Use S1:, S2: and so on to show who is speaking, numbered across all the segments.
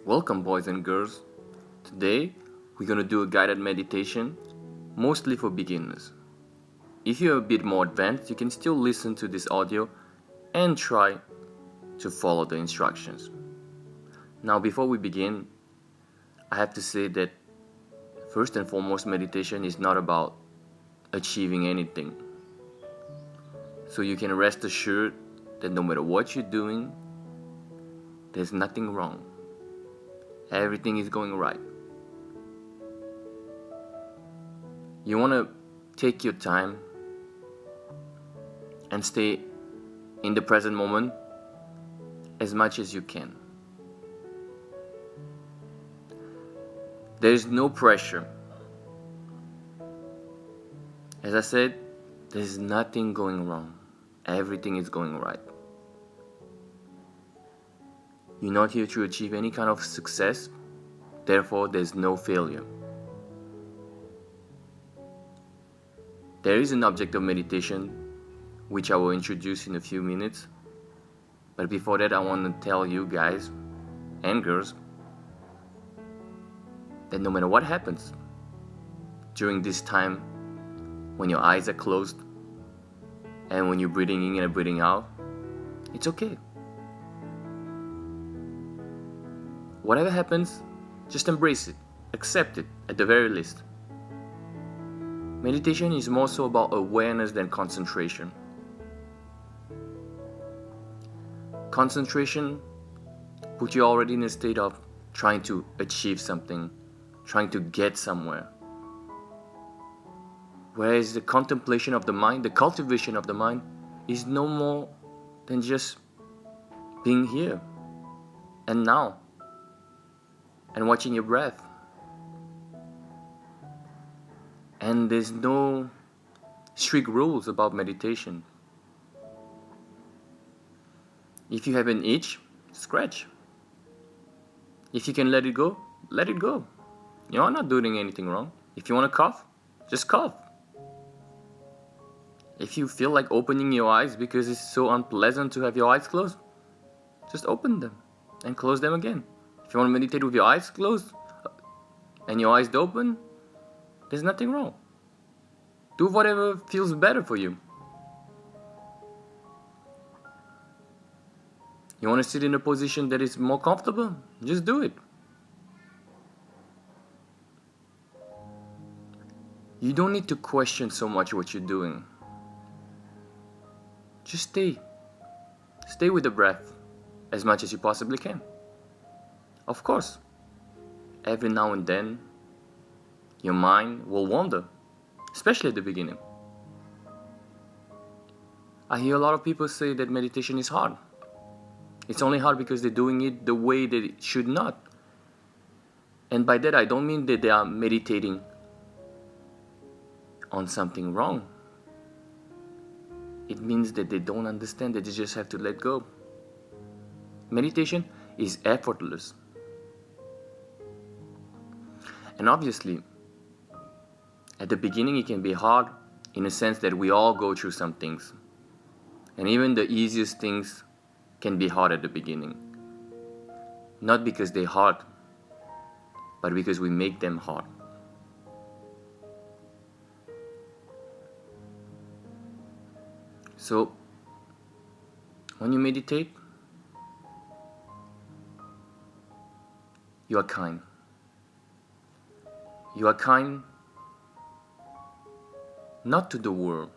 S1: Welcome, boys and girls. Today, we're going to do a guided meditation, mostly for beginners. If you're a bit more advanced, you can still listen to this audio and try to follow the instructions. Now, before we begin, I have to say that first and foremost, meditation is not about achieving anything. So you can rest assured that no matter what you're doing, there's nothing wrong. Everything is going right. You want to take your time and stay in the present moment as much as you can. There is no pressure. As I said, there's nothing going wrong. Everything is going right. You're not here to achieve any kind of success, therefore there's no failure. There is an object of meditation, which I will introduce in a few minutes. But before that, I want to tell you guys and girls that no matter what happens during this time when your eyes are closed and when you're breathing in and breathing out, it's okay. Whatever happens, just embrace it, accept it at the very least. Meditation is more so about awareness than concentration. Concentration puts you already in a state of trying to achieve something, trying to get somewhere. Whereas the contemplation of the mind, the cultivation of the mind, is no more than just being here and now and watching your breath. And there's no strict rules about meditation. If you have an itch, scratch. If you can let it go, let it go. You're not doing anything wrong. If you want to cough, just cough. If you feel like opening your eyes because it's so unpleasant to have your eyes closed, just open them and close them again. If you want to meditate with your eyes closed and your eyes open, there's nothing wrong. Do whatever feels better for you. You want to sit in a position that is more comfortable? Just do it. You don't need to question so much what you're doing. Just stay. Stay with the breath as much as you possibly can. Of course, every now and then, your mind will wander, especially at the beginning. I hear a lot of people say that meditation is hard. It's only hard because they're doing it the way that it should not. And by that, I don't mean that they are meditating on something wrong. It means that they don't understand that they just have to let go. Meditation is effortless. And obviously, at the beginning it can be hard in a sense that we all go through some things. And even the easiest things can be hard at the beginning. Not because they're hard, but because we make them hard. So, when you meditate, you are kind. You are kind not to the world,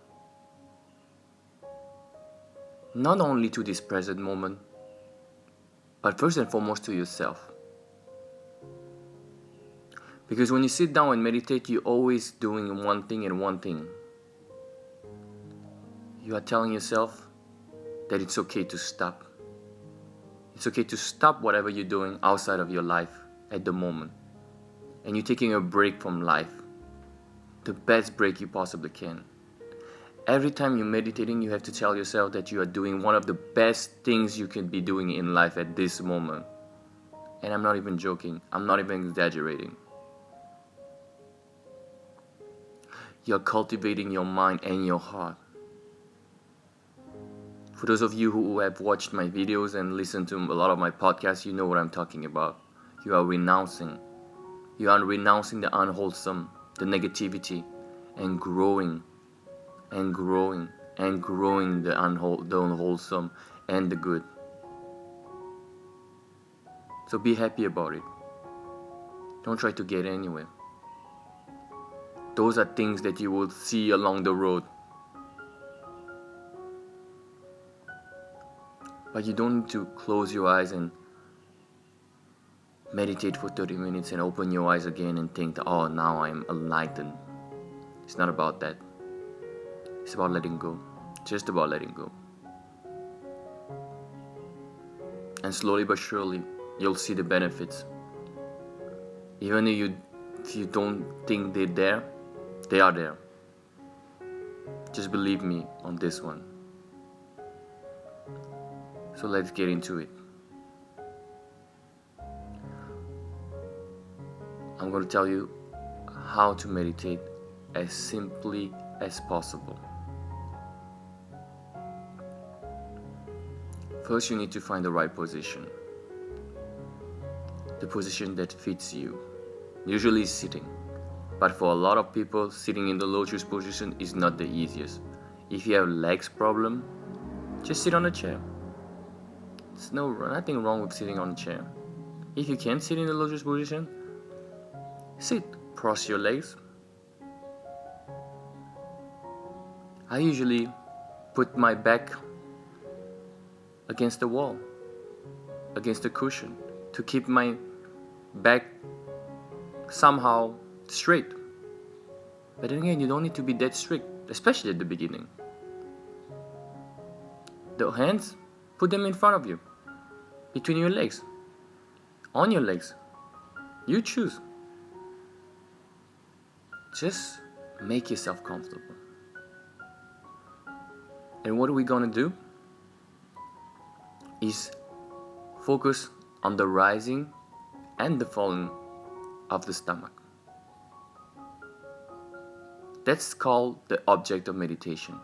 S1: not only to this present moment, but first and foremost to yourself. Because when you sit down and meditate, you're always doing one thing and one thing. You are telling yourself that it's okay to stop. It's okay to stop whatever you're doing outside of your life at the moment. And you're taking a break from life. The best break you possibly can. Every time you're meditating, you have to tell yourself that you are doing one of the best things you can be doing in life at this moment. And I'm not even joking. I'm not even exaggerating. You're cultivating your mind and your heart. For those of you who have watched my videos and listened to a lot of my podcasts, you know what I'm talking about. You are renouncing. You are renouncing the unwholesome, the negativity, and growing, and growing, and growing the unwholesome and the good. So be happy about it. Don't try to get anywhere. Those are things that you will see along the road. But you don't need to close your eyes and meditate for 30 minutes and open your eyes again and think, oh, now I'm enlightened. It's not about that. It's about letting go. Just about letting go. And slowly but surely, you'll see the benefits. Even if you don't think they're there, they are there. Just believe me on this one. So let's get into it. I'm going to tell you how to meditate as simply as possible. First, you need to find the right position. The position that fits you. Usually sitting. But for a lot of people, sitting in the lotus position is not the easiest. If you have legs problem, just sit on a chair. There's nothing wrong with sitting on a chair. If you can't sit in the lotus position, sit, cross your legs. I usually put my back against the wall, against the cushion, to keep my back somehow straight. But then again, you don't need to be that strict, especially at the beginning. The hands, put them in front of you, between your legs, on your legs. You choose. Just make yourself comfortable. And what we're gonna do is focus on the rising and the falling of the stomach. That's called the object of meditation.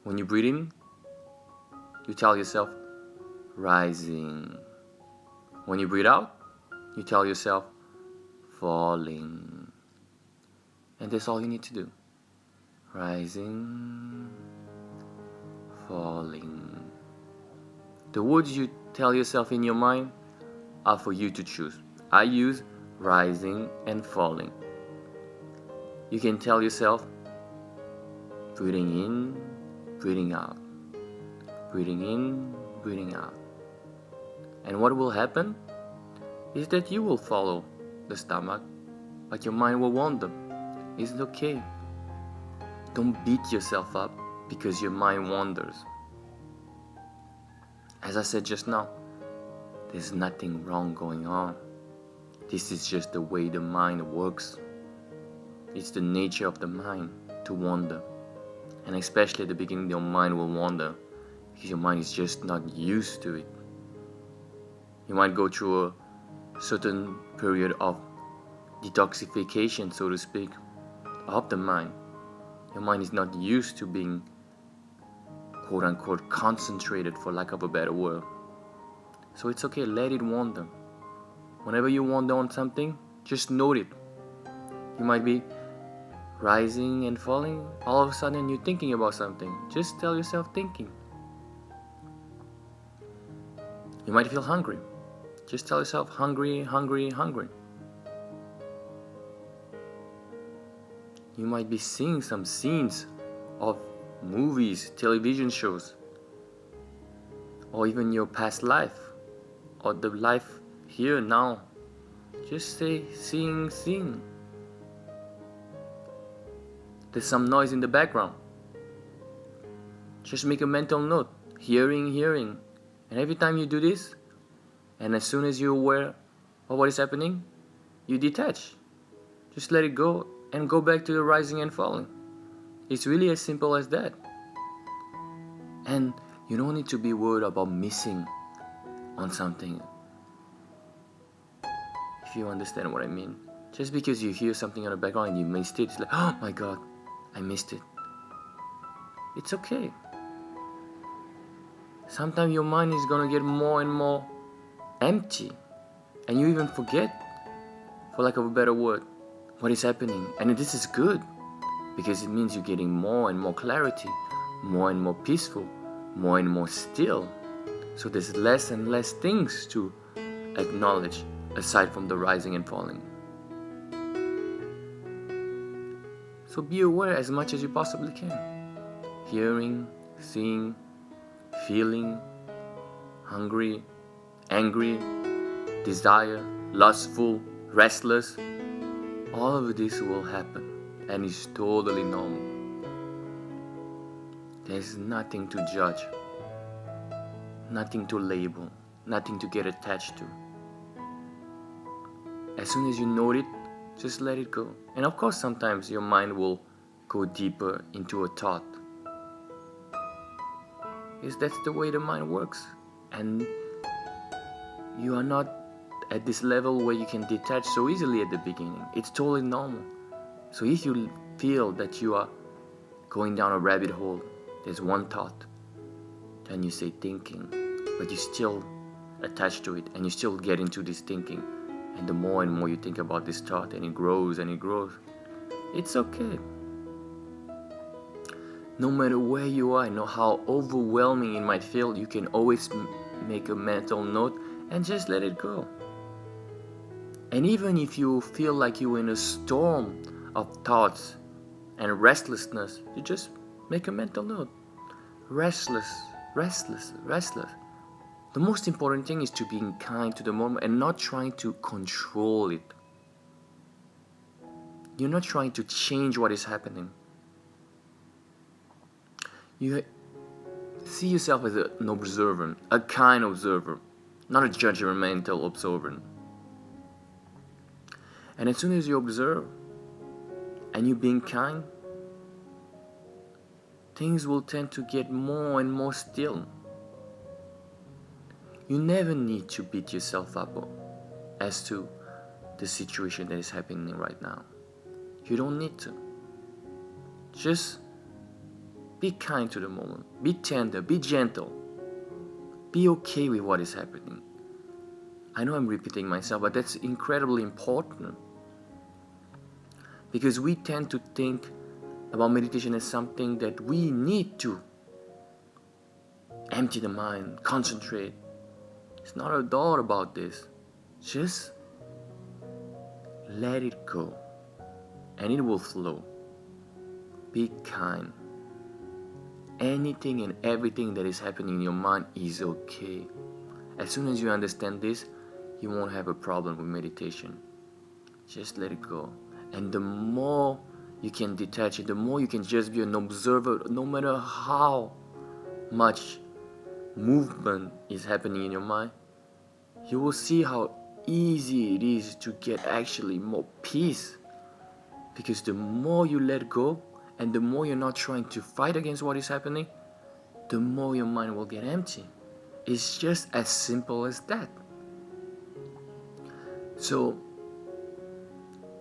S1: When you breathe in, you tell yourself, rising. When you breathe out, you tell yourself, falling. And that's all you need to do. Rising, falling. The words you tell yourself in your mind are for you to choose. I use rising and falling. You can tell yourself, breathing in, breathing out. Breathing in, breathing out. And what will happen is that you will follow the stomach, but your mind will wander. It's okay. Don't beat yourself up because your mind wanders. As I said just now, there's nothing wrong going on. This is just the way the mind works. It's the nature of the mind to wander. And especially at the beginning, your mind will wander because your mind is just not used to it. You might go through a certain period of detoxification, so to speak, of the mind. Your mind is not used to being quote-unquote concentrated, for lack of a better word. So it's okay, let it wander. Whenever you wander on something, just note it. You might be rising and falling, all of a sudden you're thinking about something. Just tell yourself thinking. You might feel hungry. Just tell yourself hungry, hungry, hungry. You might be seeing some scenes of movies, television shows, or even your past life, or the life here now. Just say seeing. There's some noise in the background. Just make a mental note. Hearing. And every time you do this, and as soon as you're aware of what is happening, you detach. Just let it go and go back to the rising and falling. It's really as simple as that. And you don't need to be worried about missing on something. If you understand what I mean. Just because you hear something in the background and you missed it, it's like, oh my God, I missed it. It's okay. Sometimes your mind is gonna get more and more empty. And you even forget, for lack of a better word, what is happening. And this is good, because it means you're getting more and more clarity, more and more peaceful, more and more still. So there's less and less things to acknowledge aside from the rising and falling. So be aware as much as you possibly can. Hearing, seeing, feeling, hungry, angry, desire, lustful, restless. All of this will happen and is totally normal. There's nothing to judge, nothing to label, nothing to get attached to. As soon as you note it, just let it go. And of course, sometimes your mind will go deeper into a thought. Because that's the way the mind works. And you are not at this level where you can detach so easily at the beginning. It's totally normal. So if you feel that you are going down a rabbit hole, there's one thought, then you say thinking, but you still attach to it and you still get into this thinking. And the more and more you think about this thought, and it grows and it grows, it's okay. No matter where you are, no how overwhelming it might feel, you can always make a mental note and just let it go. And even if you feel like you're in a storm of thoughts and restlessness, you just make a mental note. Restless, restless, restless. The most important thing is to be kind to the moment and not trying to control it. You're not trying to change what is happening. You see yourself as an observer, a kind observer, not a judgmental observer. And as soon as you observe and you're being kind, things will tend to get more and more still. You never need to beat yourself up as to the situation that is happening right now. You don't need to. Just be kind to the moment. Be tender. Be gentle. Be okay with what is happening. I know I'm repeating myself, but that's incredibly important. Because we tend to think about meditation as something that we need to empty the mind, concentrate. It's not at all about this. Just let it go and it will flow. Be kind. Anything and everything that is happening in your mind is okay. As soon as you understand this, you won't have a problem with meditation. Just let it go. And the more you can detach it, the more you can just be an observer, no matter how much movement is happening in your mind, you will see how easy it is to get actually more peace. Because the more you let go and the more you're not trying to fight against what is happening, the more your mind will get empty. It's just as simple as that. So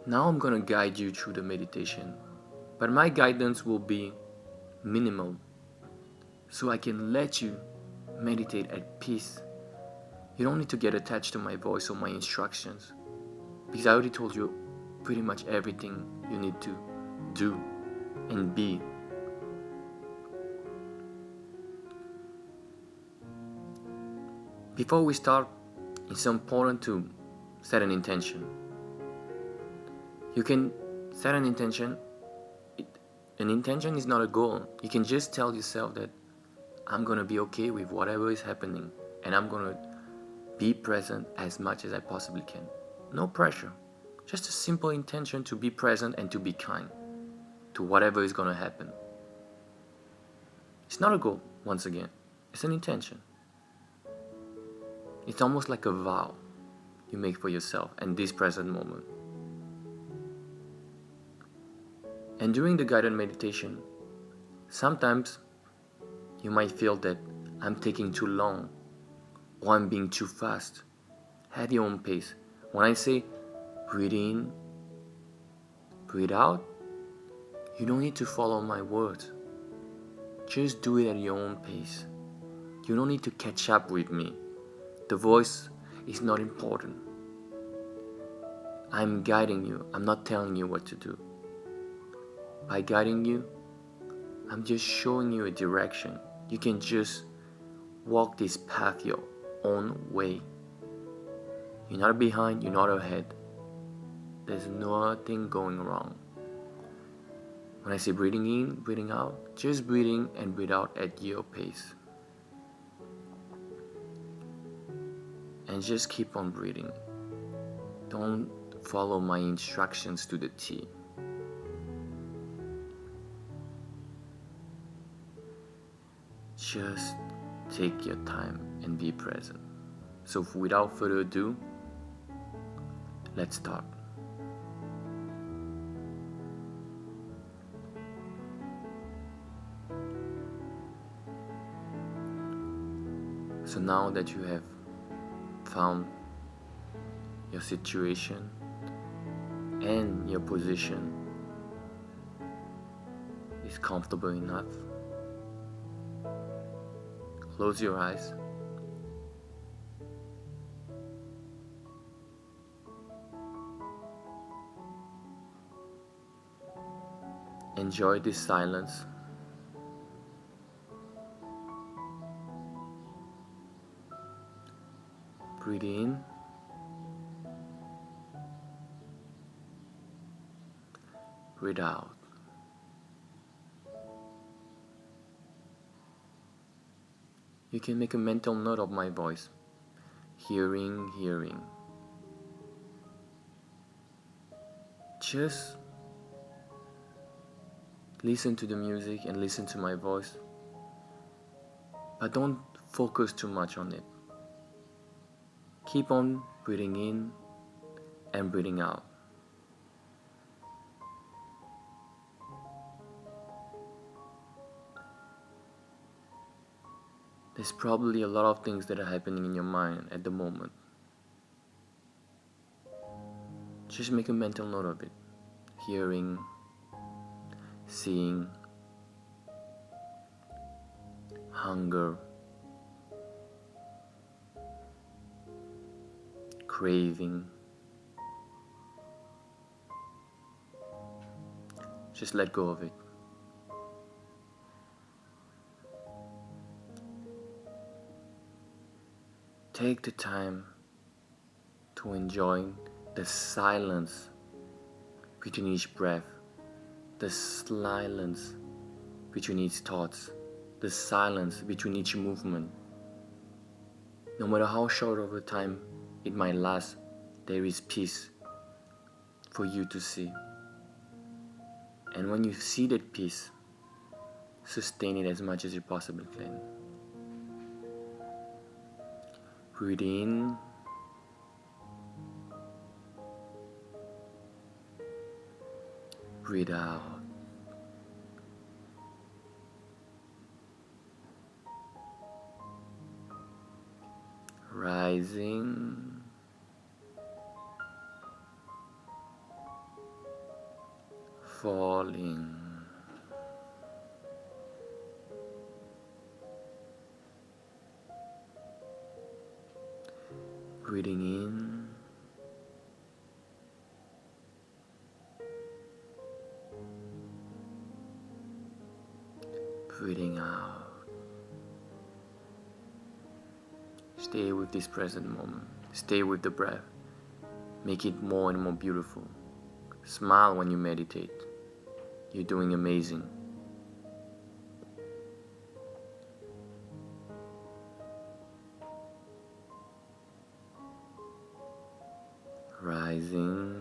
S1: now I'm going to guide you through the meditation, but my guidance will be minimal, so I can let you meditate at peace. You don't need to get attached to my voice or my instructions, because I already told you pretty much everything you need to do and be. Before we start, it's important to set an intention. You can set an intention. An intention is not a goal. You can just tell yourself that I'm going to be okay with whatever is happening and I'm going to be present as much as I possibly can. No pressure. Just a simple intention to be present and to be kind to whatever is going to happen. It's not a goal, once again. It's an intention. It's almost like a vow you make for yourself in this present moment. And during the guided meditation, sometimes you might feel that I'm taking too long or I'm being too fast. At your own pace. When I say breathe in, breathe out, you don't need to follow my words. Just do it at your own pace. You don't need to catch up with me. The voice is not important. I'm guiding you. I'm not telling you what to do. By guiding you, I'm just showing you a direction. You can just walk this path your own way. You're not behind, you're not ahead. There's nothing going wrong. When I say breathing in, breathing out, just breathing and breathe out at your pace. And just keep on breathing. Don't follow my instructions to the T. Just take your time and be present. So without further ado, let's start. So now that you have found your situation and your position is comfortable enough, close your eyes. Enjoy this silence. Breathe in. Breathe out. You can make a mental note of my voice. Hearing, hearing. Just listen to the music and listen to my voice. But don't focus too much on it. Keep on breathing in and breathing out. There's probably a lot of things that are happening in your mind at the moment. Just make a mental note of it. Hearing, seeing, hunger, craving. Just let go of it. Take the time to enjoy the silence between each breath, the silence between each thoughts, the silence between each movement. No matter how short of a time it might last, there is peace for you to see. And when you see that peace, sustain it as much as you possibly can. Breathe in. Breathe out. Rising. Falling. Breathing in. Breathing out. Stay with this present moment. Stay with the breath. Make it more and more beautiful. Smile when you meditate. You're doing amazing. Rising.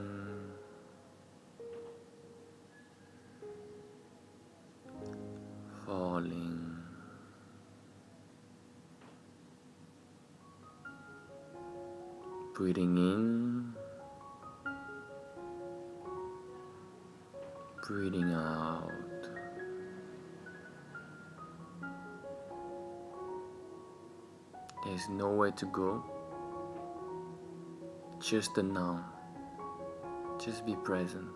S1: Falling. Breathing in. Breathing out. There's nowhere to go. Just the now. Just be present.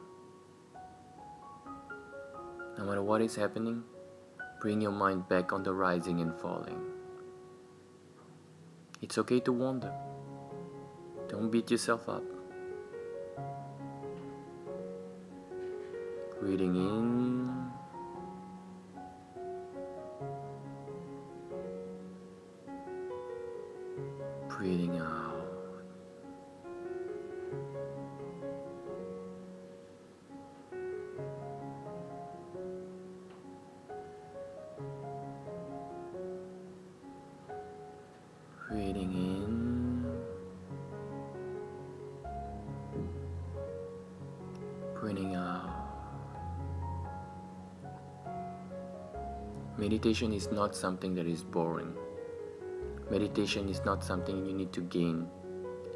S1: No matter what is happening, bring your mind back on the rising and falling. It's okay to wander. Don't beat yourself up. Breathing in, breathing out. Breathing in, breathing out. Meditation is not something that is boring. Meditation is not something you need to gain.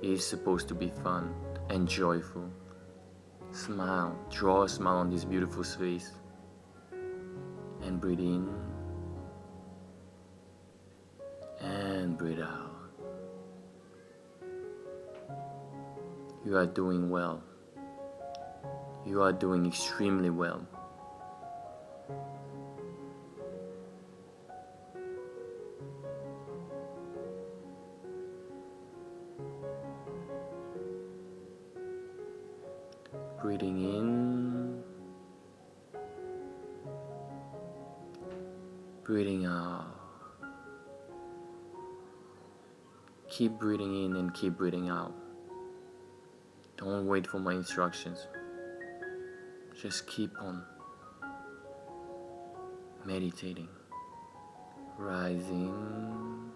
S1: It is supposed to be fun and joyful. Smile, draw a smile on this beautiful face. And breathe in. And breathe out. You are doing well. You are doing extremely well. Breathing in, breathing out. Keep breathing in and keep breathing out. Don't wait for my instructions. Just keep on meditating, rising,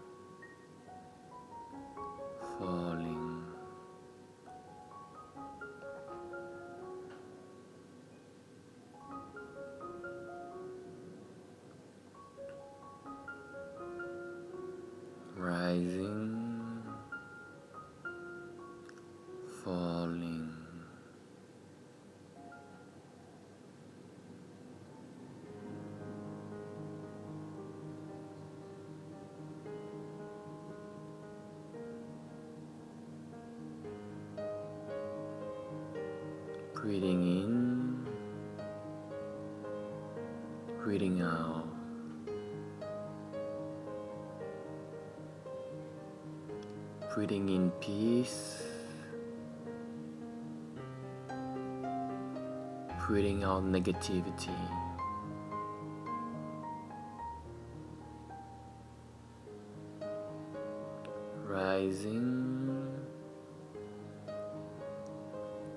S1: falling. Rising, falling. Breathing in, breathing out. Breathing in peace, breathing out negativity. Rising,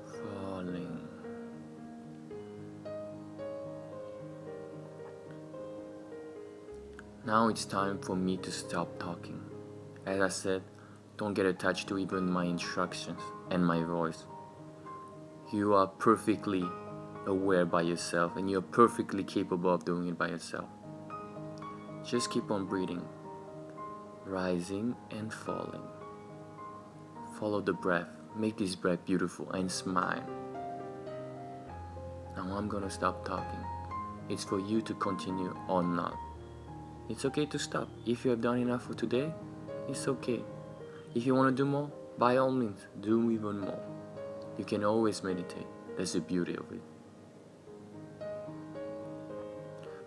S1: falling. Now it's time for me to stop talking. As I said, don't get attached to even my instructions and my voice. You are perfectly aware by yourself and you're perfectly capable of doing it by yourself. Just keep on breathing, rising and falling. Follow the breath. Make this breath beautiful and smile. Now I'm gonna stop talking. It's for you to continue or not. It's okay to stop. If you have done enough for today, it's okay. If you want to do more, by all means, do even more. You can always meditate. That's the beauty of it.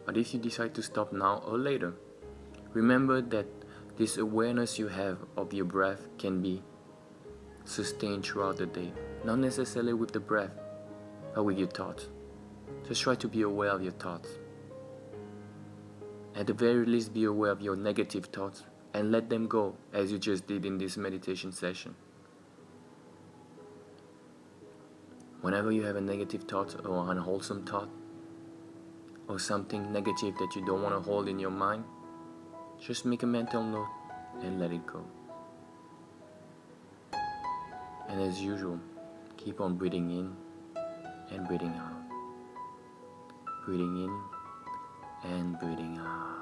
S1: But if you decide to stop now or later, remember that this awareness you have of your breath can be sustained throughout the day. Not necessarily with the breath, but with your thoughts. Just try to be aware of your thoughts. At the very least, be aware of your negative thoughts and let them go, as you just did in this meditation session. Whenever you have a negative thought or unwholesome thought, or something negative that you don't want to hold in your mind, just make a mental note and let it go. And as usual, keep on breathing in and breathing out. Breathing in and breathing out.